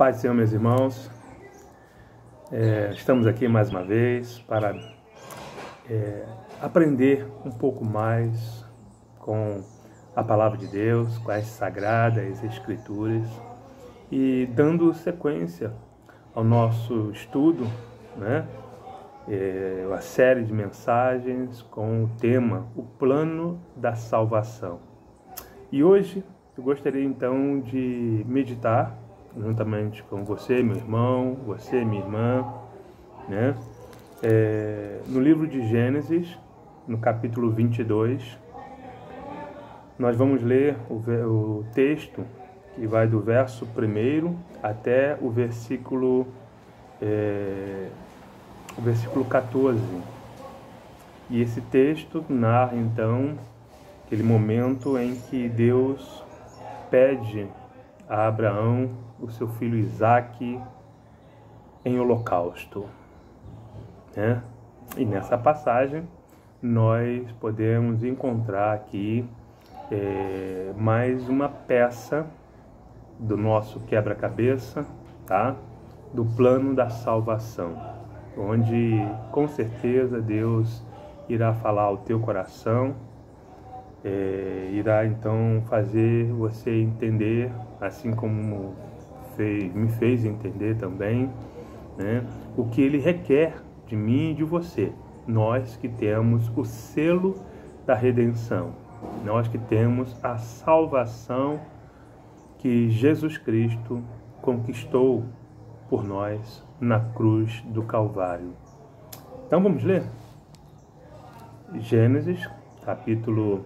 Paz do Senhor, meus irmãos. Estamos aqui mais uma vez para aprender um pouco mais com a Palavra de Deus, com as Sagradas Escrituras e dando sequência ao nosso estudo, né? A série de mensagens com o tema O Plano da Salvação. E hoje eu gostaria então de meditar juntamente com você, meu irmão, você, minha irmã, né? No livro de Gênesis, no capítulo 22, nós vamos ler o texto que vai do verso 1 até o versículo 14. E esse texto narra então aquele momento em que Deus pede a Abraão o seu filho Isaque em holocausto, né? E nessa passagem nós podemos encontrar aqui mais uma peça do nosso quebra-cabeça, tá? Do plano da salvação, onde com certeza Deus irá falar ao teu coração, irá então fazer você entender, assim como me fez entender também, né, o que Ele requer de mim e de você, nós que temos o selo da redenção, nós que temos a salvação que Jesus Cristo conquistou por nós na cruz do Calvário. Então vamos ler? Gênesis, capítulo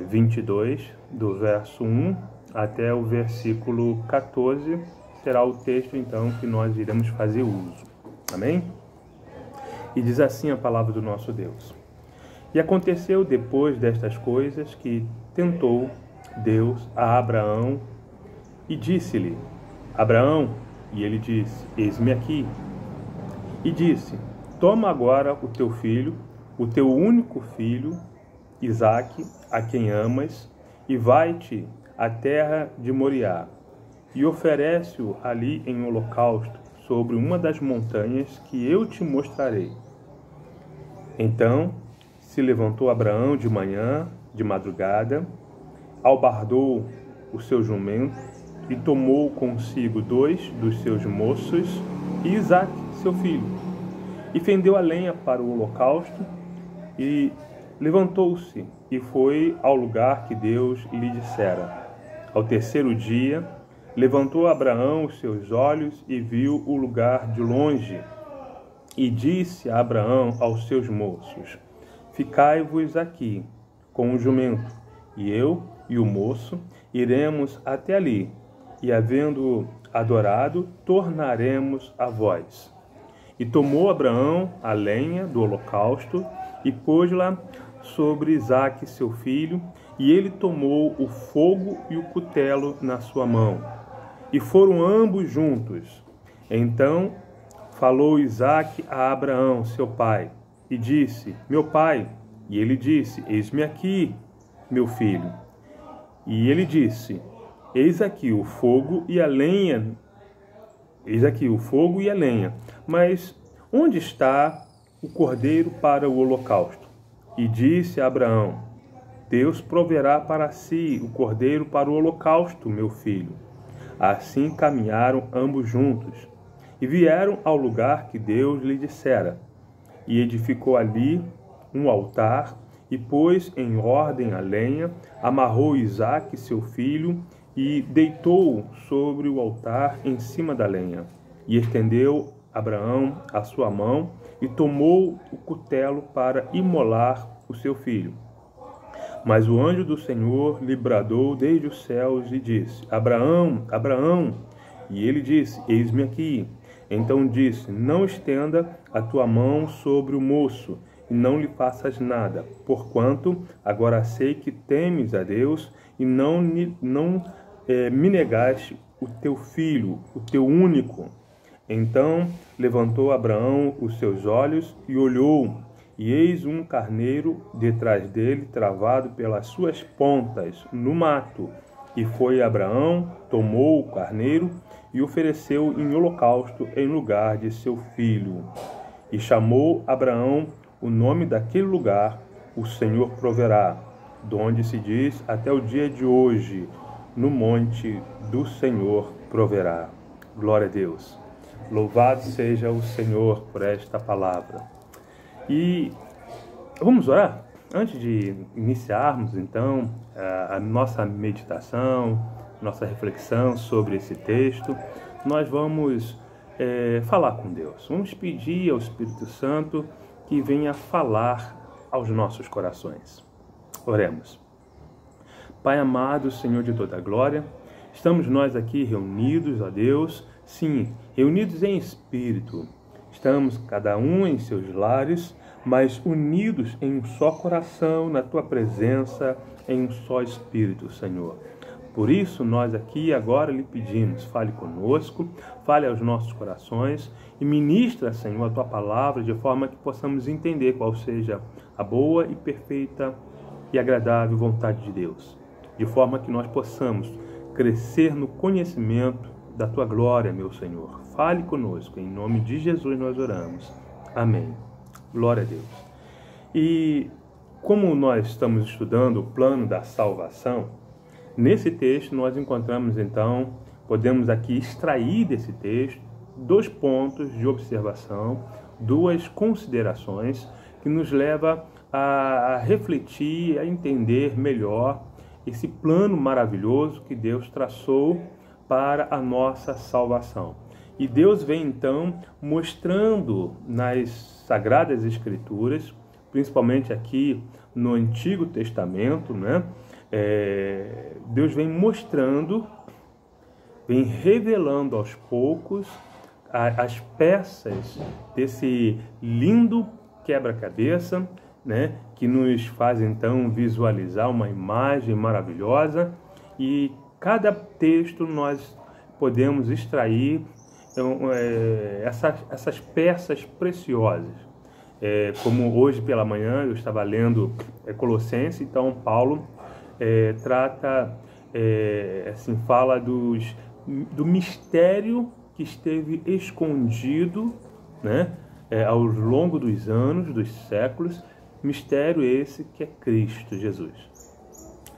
22, do verso 1 até o versículo 14, será o texto então que nós iremos fazer uso. Amém? E diz assim a palavra do nosso Deus. E aconteceu depois destas coisas que tentou Deus a Abraão e disse-lhe: Abraão, e ele disse: eis-me aqui. E disse: toma agora o teu filho, o teu único filho, Isaque, a quem amas, e vai-te à terra de Moriá, e oferece-o ali em holocausto sobre uma das montanhas que eu te mostrarei. Então se levantou Abraão de manhã, de madrugada, albardou o seu jumento e tomou consigo 2 dos seus moços e Isaque, seu filho, e fendeu a lenha para o holocausto e levantou-se e foi ao lugar que Deus lhe dissera. Ao terceiro dia, levantou Abraão os seus olhos e viu o lugar de longe. E disse a Abraão aos seus moços: ficai-vos aqui com o jumento, e eu e o moço iremos até ali, e havendo adorado, tornaremos a vós. E tomou Abraão a lenha do holocausto e pôs-la sobre Isaque, seu filho, e ele tomou o fogo e o cutelo na sua mão. E foram ambos juntos. Então falou Isaque a Abraão, seu pai, e disse: meu pai. E ele disse: eis-me aqui, meu filho. E ele disse: eis aqui o fogo e a lenha. Eis aqui o fogo e a lenha. Mas onde está o cordeiro para o holocausto? E disse a Abraão: Deus proverá para si o cordeiro para o holocausto, meu filho. Assim caminharam ambos juntos e vieram ao lugar que Deus lhe dissera. E edificou ali um altar e pôs em ordem a lenha, amarrou Isaque, seu filho, e deitou-o sobre o altar em cima da lenha. E estendeu Abraão a sua mão e tomou o cutelo para imolar o seu filho. Mas o anjo do Senhor lhe bradou desde os céus e disse: Abraão, Abraão. E ele disse: eis-me aqui. Então disse: não estenda a tua mão sobre o moço e não lhe faças nada, porquanto agora sei que temes a Deus e não me negaste o teu filho, o teu único. Então levantou Abraão os seus olhos e olhou, e eis um carneiro detrás dele, travado pelas suas pontas, no mato. E foi Abraão, tomou o carneiro e ofereceu em holocausto em lugar de seu filho. E chamou Abraão o nome daquele lugar, o Senhor proverá, donde se diz até o dia de hoje, no monte do Senhor proverá. Glória a Deus. Louvado seja o Senhor por esta palavra. E vamos orar? Antes de iniciarmos, então, a nossa meditação, nossa reflexão sobre esse texto, nós vamos falar com Deus. Vamos pedir ao Espírito Santo que venha falar aos nossos corações. Oremos. Pai amado, Senhor de toda a glória, estamos nós aqui reunidos, ó Deus, sim, reunidos em espírito. Estamos cada um em seus lares, mas unidos em um só coração, na Tua presença, em um só Espírito, Senhor. Por isso, nós aqui agora lhe pedimos, fale conosco, fale aos nossos corações e ministra, Senhor, a Tua palavra de forma que possamos entender qual seja a boa e perfeita e agradável vontade de Deus. De forma que nós possamos crescer no conhecimento da Tua glória, meu Senhor. Fale conosco, em nome de Jesus nós oramos. Amém. Glória a Deus. E como nós estamos estudando o plano da salvação, nesse texto nós encontramos então, podemos aqui extrair desse texto 2 pontos de observação, 2 considerações que nos leva a refletir, a entender melhor esse plano maravilhoso que Deus traçou para a nossa salvação. E Deus vem então mostrando nas Sagradas Escrituras, principalmente aqui no Antigo Testamento, né? Deus vem mostrando, vem revelando aos poucos as peças desse lindo quebra-cabeça, né? Que nos faz então visualizar uma imagem maravilhosa, e cada texto nós podemos extrair essas peças preciosas. Como hoje pela manhã eu estava lendo Colossenses, então Paulo trata, assim, fala do mistério que esteve escondido, né, ao longo dos anos, dos séculos, mistério esse que é Cristo Jesus.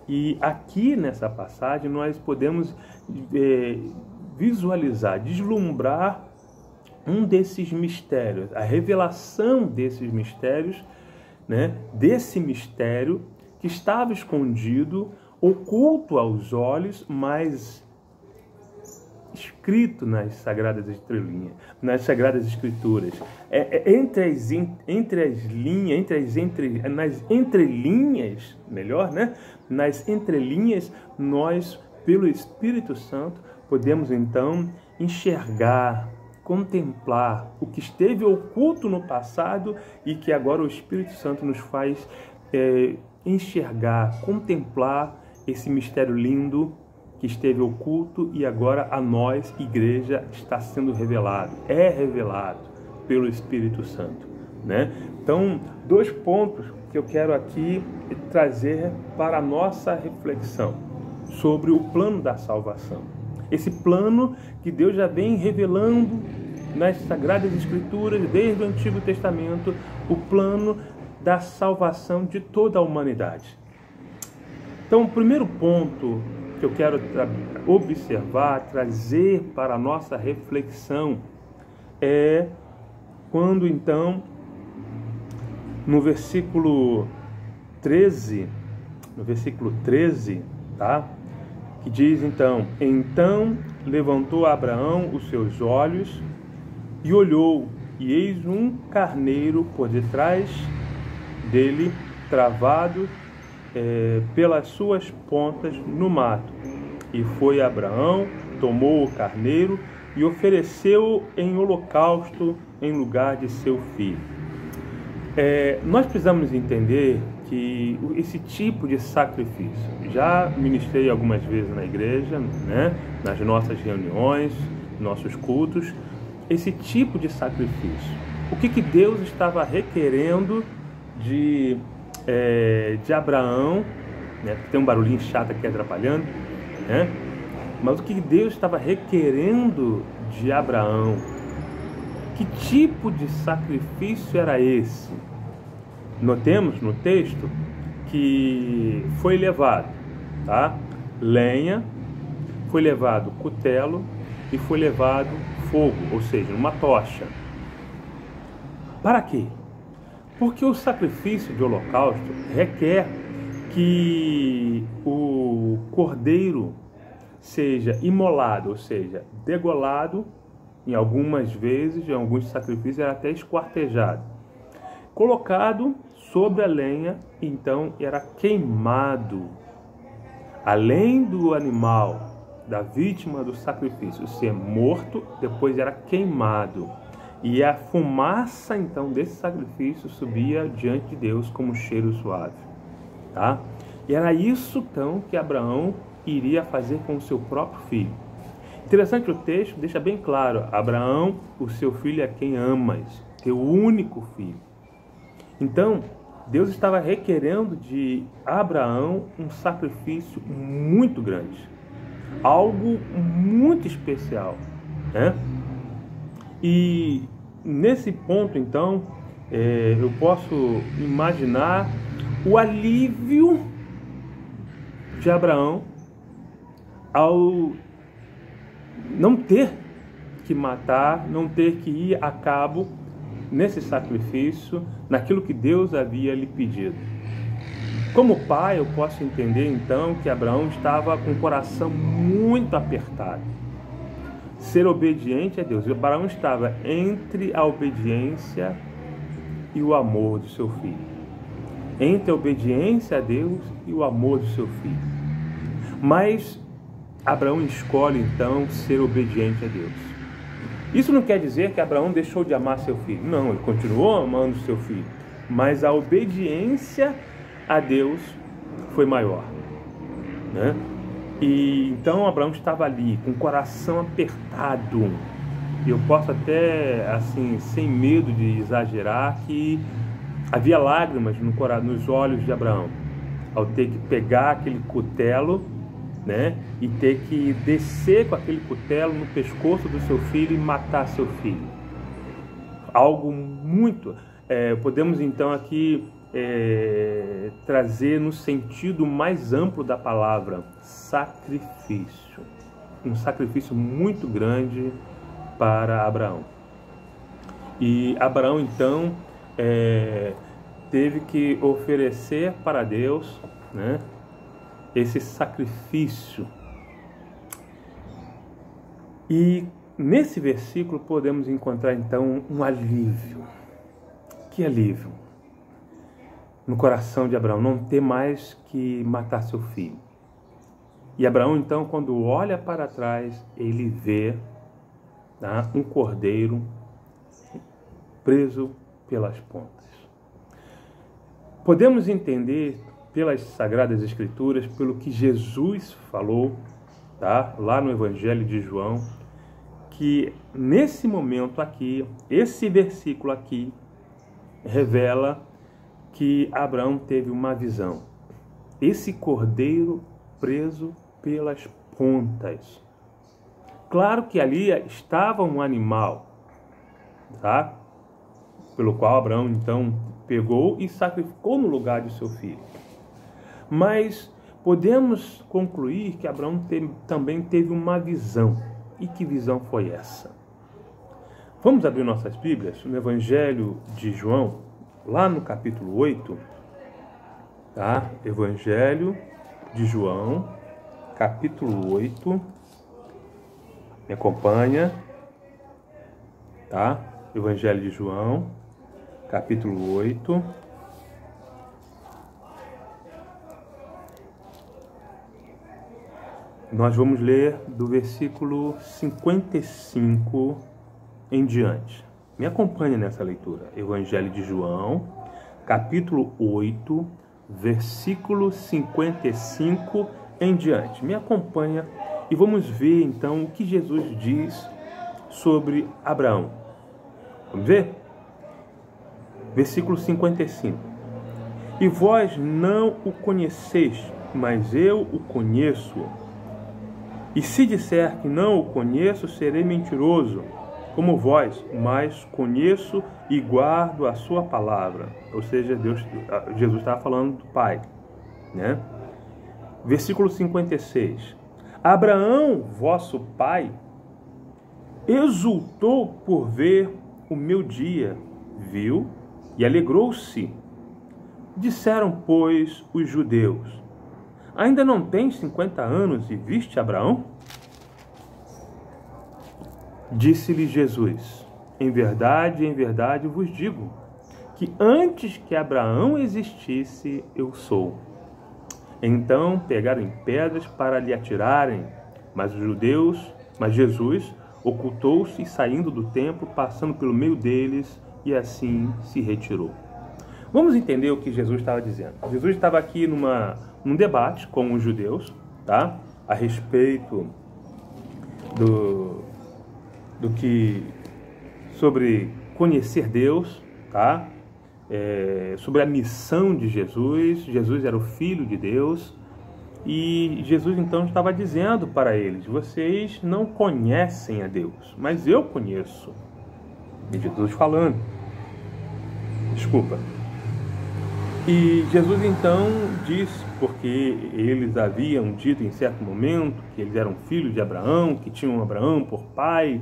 E aqui nessa passagem nós podemos visualizar, deslumbrar um desses mistérios, a revelação desses mistérios, né? Desse mistério que estava escondido, oculto aos olhos, mas escrito nas Sagradas Entrelinhas, nas Sagradas Escrituras. Nas entrelinhas, melhor, né? Nas entrelinhas, nós, pelo Espírito Santo, podemos então enxergar, contemplar o que esteve oculto no passado e que agora o Espírito Santo nos faz enxergar, contemplar esse mistério lindo que esteve oculto e agora a nós, igreja, está sendo revelado. É revelado pelo Espírito Santo, né? Então, 2 pontos que eu quero aqui trazer para a nossa reflexão sobre o plano da salvação. Esse plano que Deus já vem revelando nas Sagradas Escrituras, desde o Antigo Testamento, o plano da salvação de toda a humanidade. Então, o primeiro ponto que eu quero observar, trazer para a nossa reflexão, é quando então, no versículo 13, tá? Que diz então: então levantou Abraão os seus olhos e olhou, e eis um carneiro por detrás dele, travado pelas suas pontas no mato. E foi Abraão, tomou o carneiro e ofereceu em holocausto em lugar de seu filho. Nós precisamos entender que esse tipo de sacrifício, já ministrei algumas vezes na igreja, né, nas nossas reuniões, nossos cultos, esse tipo de sacrifício, o que Deus estava requerendo de Abraão, né, porque tem um barulhinho chato aqui atrapalhando, né? Mas o que Deus estava requerendo de Abraão? Que tipo de sacrifício era esse? Notemos no texto que foi levado, tá? Lenha, foi levado cutelo e foi levado fogo, ou seja, uma tocha. Para quê? Porque o sacrifício de holocausto requer que o cordeiro seja imolado, ou seja, degolado, em algumas vezes, em alguns sacrifícios, era até esquartejado, colocado sobre a lenha, então era queimado. Além do animal, da vítima do sacrifício ser morto, depois era queimado. E a fumaça, então, desse sacrifício subia diante de Deus como um cheiro suave. Tá? E era isso, então, que Abraão iria fazer com o seu próprio filho. Interessante, o texto deixa bem claro: Abraão, o seu filho é quem amas, teu único filho. Então, Deus estava requerendo de Abraão um sacrifício muito grande, algo muito especial, né? E nesse ponto, então, eu posso imaginar o alívio de Abraão ao não ter que matar, não ter que ir a cabo nesse sacrifício, naquilo que Deus havia lhe pedido. Como pai, eu posso entender então que Abraão estava com o coração muito apertado. Ser obediente a Deus. Abraão estava entre a obediência e o amor do seu filho. Entre a obediência a Deus e o amor do seu filho. Mas Abraão escolhe então ser obediente a Deus. Isso não quer dizer que Abraão deixou de amar seu filho. Não, ele continuou amando seu filho. Mas a obediência a Deus foi maior, né? E então Abraão estava ali com o coração apertado. Eu posso até, assim, sem medo de exagerar, que havia lágrimas nos olhos de Abraão ao ter que pegar aquele cutelo, né, e ter que descer com aquele cutelo no pescoço do seu filho e matar seu filho. Algo muito... podemos então aqui trazer no sentido mais amplo da palavra, sacrifício. Um sacrifício muito grande para Abraão. E Abraão então teve que oferecer para Deus, né, esse sacrifício. E nesse versículo podemos encontrar então um alívio. Que alívio no coração de Abraão, não ter mais que matar seu filho. E Abraão então, quando olha para trás, ele vê, tá, um cordeiro preso pelas pontas. Podemos entender pelas Sagradas Escrituras, pelo que Jesus falou, tá, lá no Evangelho de João, que nesse momento aqui, esse versículo aqui, revela que Abraão teve uma visão. Esse cordeiro preso pelas pontas. Claro que ali estava um animal, tá? Pelo qual Abraão então pegou e sacrificou no lugar de seu filho. Mas podemos concluir que Abraão também teve uma visão. E que visão foi essa? Vamos abrir nossas Bíblias no Evangelho de João, lá no capítulo 8, tá? Evangelho de João, capítulo 8. Me acompanha, tá? Evangelho de João, capítulo 8. Nós vamos ler do versículo 55 em diante. Me acompanhe nessa leitura. Evangelho de João, capítulo 8, versículo 55 em diante. Me acompanha e vamos ver então o que Jesus diz sobre Abraão. Vamos ver? Versículo 55. E vós não o conheceis, mas eu o conheço. E se disser que não o conheço, serei mentiroso, como vós, mas conheço e guardo a sua palavra. Ou seja, Jesus estava falando do Pai, né? Versículo 56. Abraão, vosso pai, exultou por ver o meu dia, viu e alegrou-se. Disseram, pois, os judeus: ainda não tens 50 anos e viste Abraão? Disse-lhe Jesus: em verdade vos digo, que antes que Abraão existisse, eu sou. Então pegaram em pedras para lhe atirarem, mas Jesus ocultou-se e, saindo do templo, passando pelo meio deles, e assim se retirou. Vamos entender o que Jesus estava dizendo. Jesus estava aqui num debate com os judeus, tá? A respeito sobre conhecer Deus, tá? Sobre a missão de Jesus. Jesus era o Filho de Deus, e Jesus então estava dizendo para eles: vocês não conhecem a Deus, mas eu conheço. E Jesus falando, desculpa. E Jesus então disse, porque eles haviam dito em certo momento que eles eram filhos de Abraão, que tinham Abraão por pai,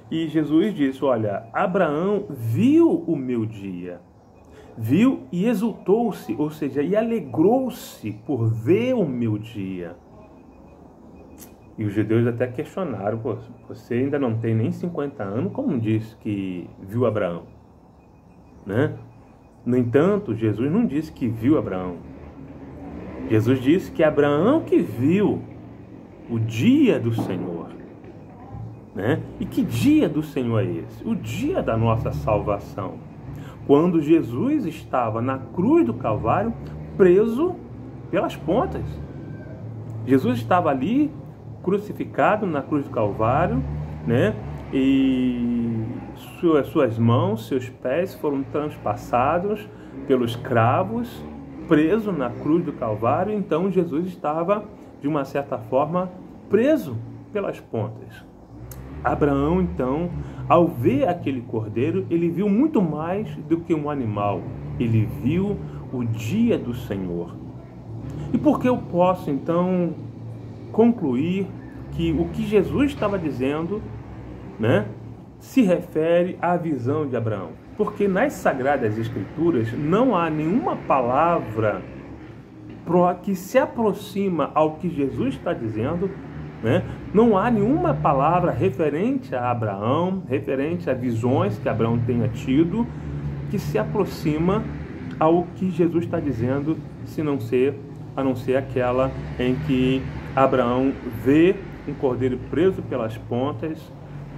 e Jesus disse: olha, Abraão viu o meu dia, viu e exultou-se, ou seja, e alegrou-se por ver o meu dia. E os judeus até questionaram: pô, você ainda não tem nem 50 anos, como disse que viu Abraão? Né? No entanto, Jesus não disse que viu Abraão. Jesus disse que Abraão que viu o dia do Senhor. Né? E que dia do Senhor é esse? O dia da nossa salvação. Quando Jesus estava na cruz do Calvário, preso pelas pontas. Jesus estava ali, crucificado na cruz do Calvário, né? E suas mãos, seus pés foram transpassados pelos cravos, preso na cruz do Calvário. Então Jesus estava, de uma certa forma, preso pelas pontas. Abraão, então, ao ver aquele cordeiro, ele viu muito mais do que um animal. Ele viu o dia do Senhor. E por que eu posso, então, concluir que o que Jesus estava dizendo, né, se refere à visão de Abraão? Porque nas Sagradas Escrituras não há nenhuma palavra que se aproxima ao que Jesus está dizendo, né? Não há nenhuma palavra referente a Abraão, referente a visões que Abraão tenha tido, que se aproxima ao que Jesus está dizendo, a não ser aquela em que Abraão vê um cordeiro preso pelas pontas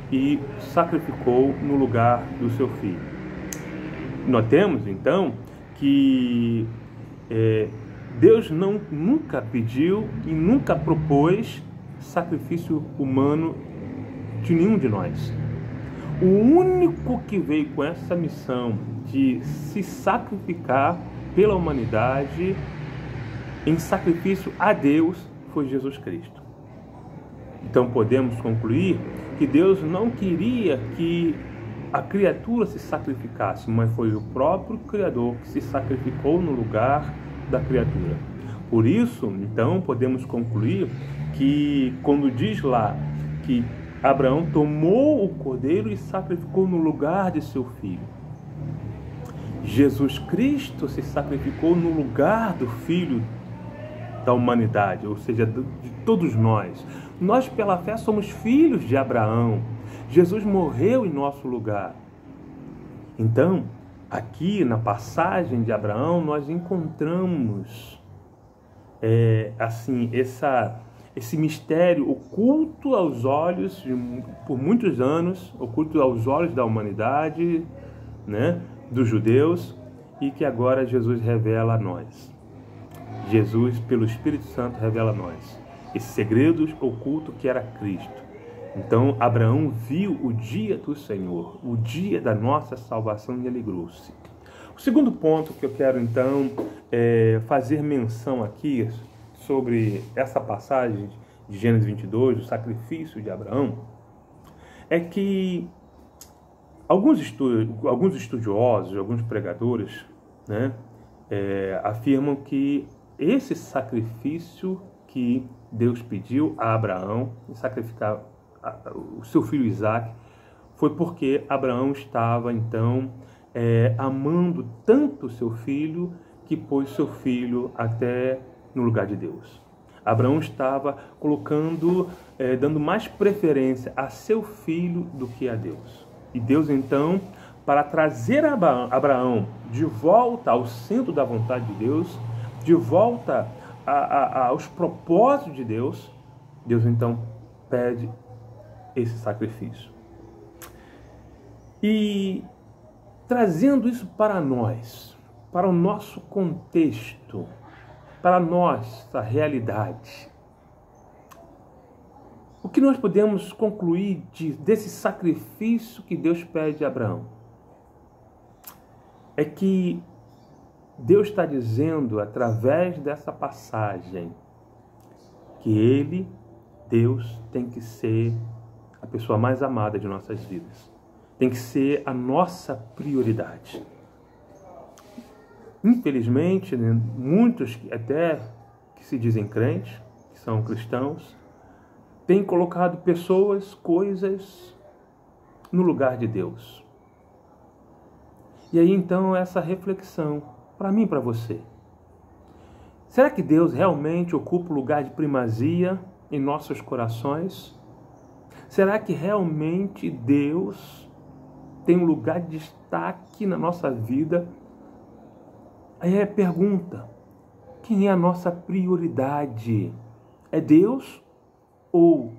e sacrificou no lugar do seu filho. Notemos, então, que Deus nunca pediu e nunca propôs sacrifício humano de nenhum de nós. O único que veio com essa missão de se sacrificar pela humanidade em sacrifício a Deus foi Jesus Cristo. Então podemos concluir que Deus não queria que a criatura se sacrificasse, mas foi o próprio Criador que se sacrificou no lugar da criatura. Por isso, então, podemos concluir que quando diz lá que Abraão tomou o cordeiro e sacrificou no lugar de seu filho, Jesus Cristo se sacrificou no lugar do Filho da humanidade, ou seja, de todos nós. Nós, pela fé, somos filhos de Abraão. Jesus morreu em nosso lugar. Então, aqui na passagem de Abraão, nós encontramos esse mistério oculto aos olhos, por muitos anos, oculto aos olhos da humanidade, né, dos judeus, e que agora Jesus revela a nós. Jesus, pelo Espírito Santo, revela a nós esse segredo oculto que era Cristo. Então, Abraão viu o dia do Senhor, o dia da nossa salvação, e alegrou-se. O segundo ponto que eu quero, então, fazer menção aqui sobre essa passagem de Gênesis 22, do sacrifício de Abraão, é que alguns estudiosos, alguns pregadores, né, afirmam que esse sacrifício que Deus pediu a Abraão, de sacrificar o seu filho Isaque, foi porque Abraão estava, então, amando tanto o seu filho, que pôs seu filho até no lugar de Deus. Abraão estava colocando, dando mais preferência a seu filho do que a Deus. E Deus, então, para trazer Abraão de volta ao centro da vontade de Deus, de volta aos propósitos de Deus, Deus, então, pede esse sacrifício. E trazendo isso para nós, para o nosso contexto, para a nossa realidade, o que nós podemos concluir desse sacrifício que Deus pede a Abraão? É que Deus está dizendo, através dessa passagem, que Ele, Deus, tem que ser a pessoa mais amada de nossas vidas. Tem que ser a nossa prioridade. Infelizmente, né, muitos até que se dizem crentes, que são cristãos, têm colocado pessoas, coisas no lugar de Deus. E aí então essa reflexão, para mim e para você. Será que Deus realmente ocupa o lugar de primazia em nossos corações? Será que realmente Deus tem um lugar de destaque na nossa vida? Aí é a pergunta: quem é a nossa prioridade? É Deus ou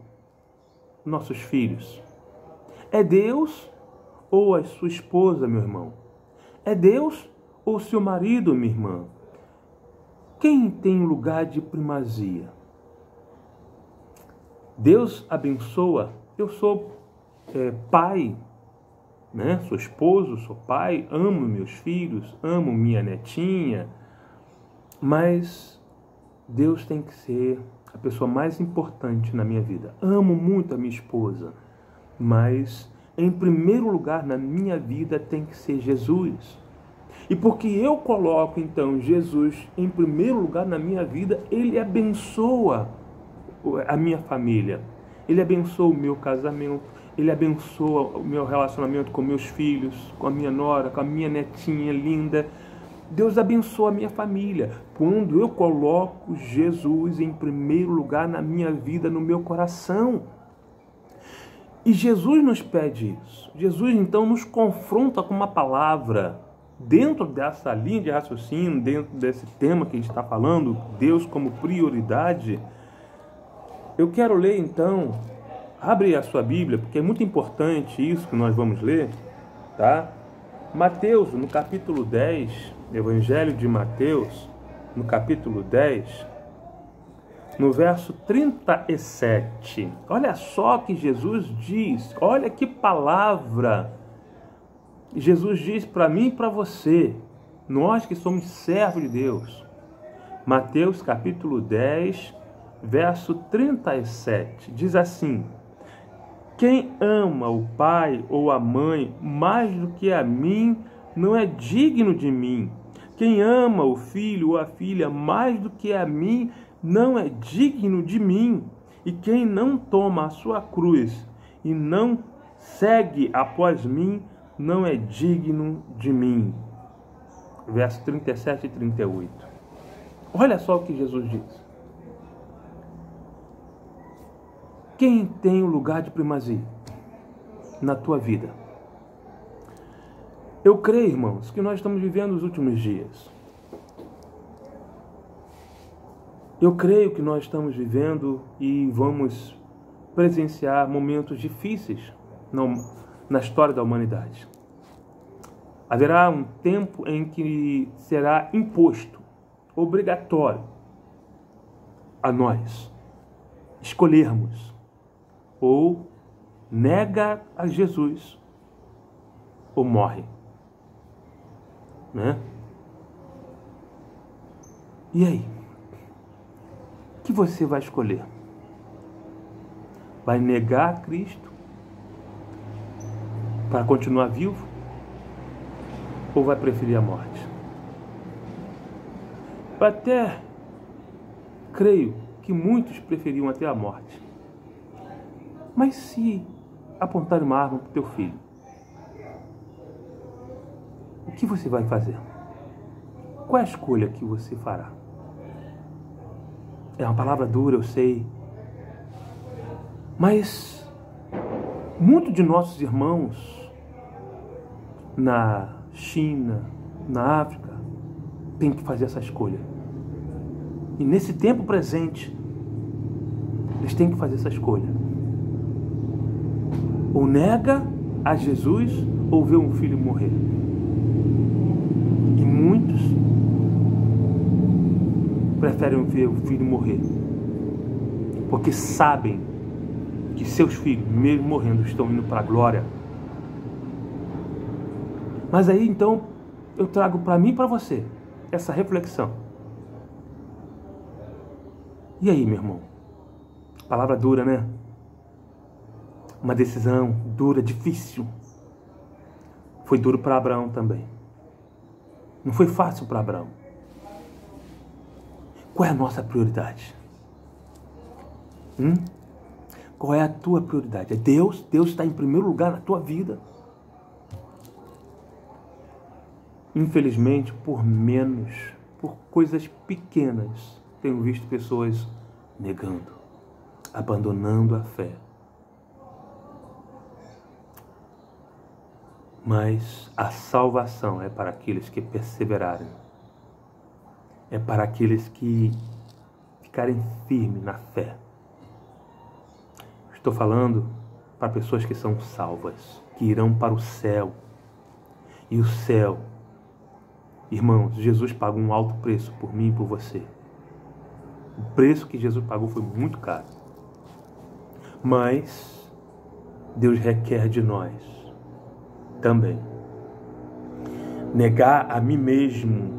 nossos filhos? É Deus ou a sua esposa, meu irmão? É Deus ou seu marido, minha irmã? Quem tem lugar de primazia? Deus abençoa. Eu sou pai, né? Sou esposo, sou pai, amo meus filhos, amo minha netinha, mas Deus tem que ser a pessoa mais importante na minha vida. Amo muito a minha esposa, mas em primeiro lugar na minha vida tem que ser Jesus. E porque eu coloco então Jesus em primeiro lugar na minha vida, Ele abençoa a minha família, Ele abençoa o meu casamento, Ele abençoa o meu relacionamento com meus filhos, com a minha nora, com a minha netinha linda. Deus abençoa a minha família quando eu coloco Jesus em primeiro lugar na minha vida, no meu coração. E Jesus nos pede isso. Jesus então nos confronta com uma palavra dentro dessa linha de raciocínio, dentro desse tema que a gente está falando, Deus como prioridade. Eu quero ler então, abre a sua Bíblia, porque é muito importante isso que nós vamos ler, tá? Mateus, no capítulo 10, Evangelho de Mateus, no capítulo 10, no verso 37. Olha só que Jesus diz, olha que palavra Jesus diz para mim e para você, nós que somos servos de Deus. Mateus capítulo 10, verso 37, diz assim: quem ama o pai ou a mãe mais do que a mim, não é digno de mim. Quem ama o filho ou a filha mais do que a mim, não é digno de mim. E quem não toma a sua cruz e não segue após mim, não é digno de mim. Verso 37 e 38. Olha só o que Jesus diz. Quem tem o lugar de primazia na tua vida? Eu creio, irmãos, que nós estamos vivendo os últimos dias. Eu creio que nós estamos vivendo e vamos presenciar momentos difíceis na história da humanidade. Haverá um tempo em que será imposto, obrigatório, a nós escolhermos ou nega a Jesus ou morre, né? E aí? O que você vai escolher? Vai negar Cristo para continuar vivo? Ou vai preferir a morte? Eu até creio que muitos preferiam até a morte. Mas se apontarem uma arma para o teu filho, o que você vai fazer? Qual é a escolha que você fará? É uma palavra dura, eu sei. Mas muitos de nossos irmãos na China, na África, têm que fazer essa escolha. E nesse tempo presente, eles têm que fazer essa escolha. Ou nega a Jesus, ou vê um filho morrer. E muitos preferem ver o filho morrer, porque sabem que seus filhos, mesmo morrendo, estão indo para a glória. Mas aí então eu trago para mim e para você essa reflexão. E aí, meu irmão? Palavra dura, né? Uma decisão dura, difícil. Foi duro para Abraão também. Não foi fácil para Abraão. Qual é a nossa prioridade? Qual é a tua prioridade? É Deus? Deus está em primeiro lugar na tua vida? Infelizmente, por coisas pequenas, tenho visto pessoas negando, abandonando a fé. Mas a salvação é para aqueles que perseverarem. É para aqueles que ficarem firmes na fé. Estou falando para pessoas que são salvas, que irão para o céu. E o céu, irmãos, Jesus pagou um alto preço por mim e por você. O preço que Jesus pagou foi muito caro. Mas Deus requer de nós também. Negar a mim mesmo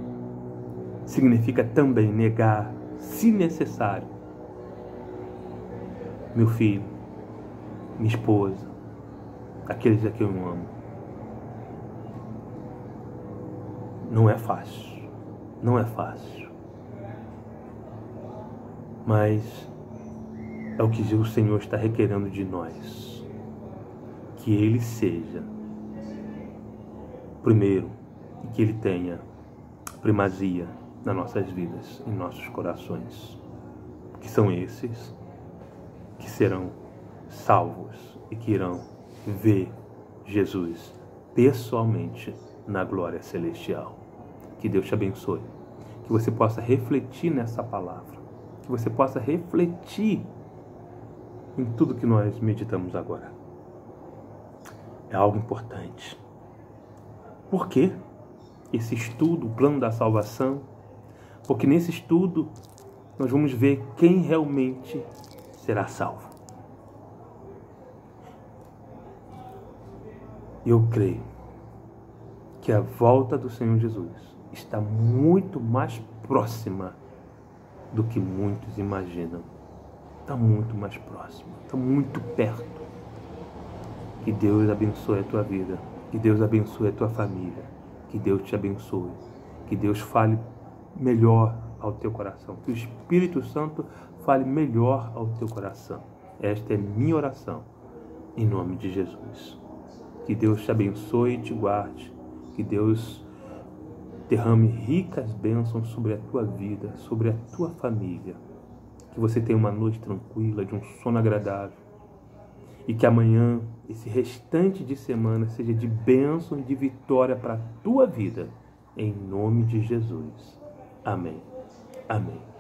significa também negar, se necessário, meu filho, minha esposa, aqueles a quem eu amo. Não é fácil, não é fácil. Mas é o que o Senhor está requerendo de nós. Que Ele seja primeiro e que Ele tenha primazia nas nossas vidas, em nossos corações. Que são esses que serão salvos e que irão ver Jesus pessoalmente na glória celestial. Que Deus te abençoe. Que você possa refletir nessa palavra. Que você possa refletir em tudo que nós meditamos agora. É algo importante. Por quê? Esse estudo, o plano da salvação, porque nesse estudo nós vamos ver quem realmente será salvo. Eu creio que a volta do Senhor Jesus está muito mais próxima do que muitos imaginam. Está muito mais próximo, está muito perto. Que Deus abençoe a tua vida, que Deus abençoe a tua família, que Deus te abençoe, que Deus fale melhor ao teu coração, que o Espírito Santo fale melhor ao teu coração. Esta é minha oração, em nome de Jesus. Que Deus te abençoe e te guarde, que Deus derrame ricas bênçãos sobre a tua vida, sobre a tua família. Que você tenha uma noite tranquila, de um sono agradável. E que amanhã, esse restante de semana, seja de bênção e de vitória para a tua vida. Em nome de Jesus. Amém. Amém.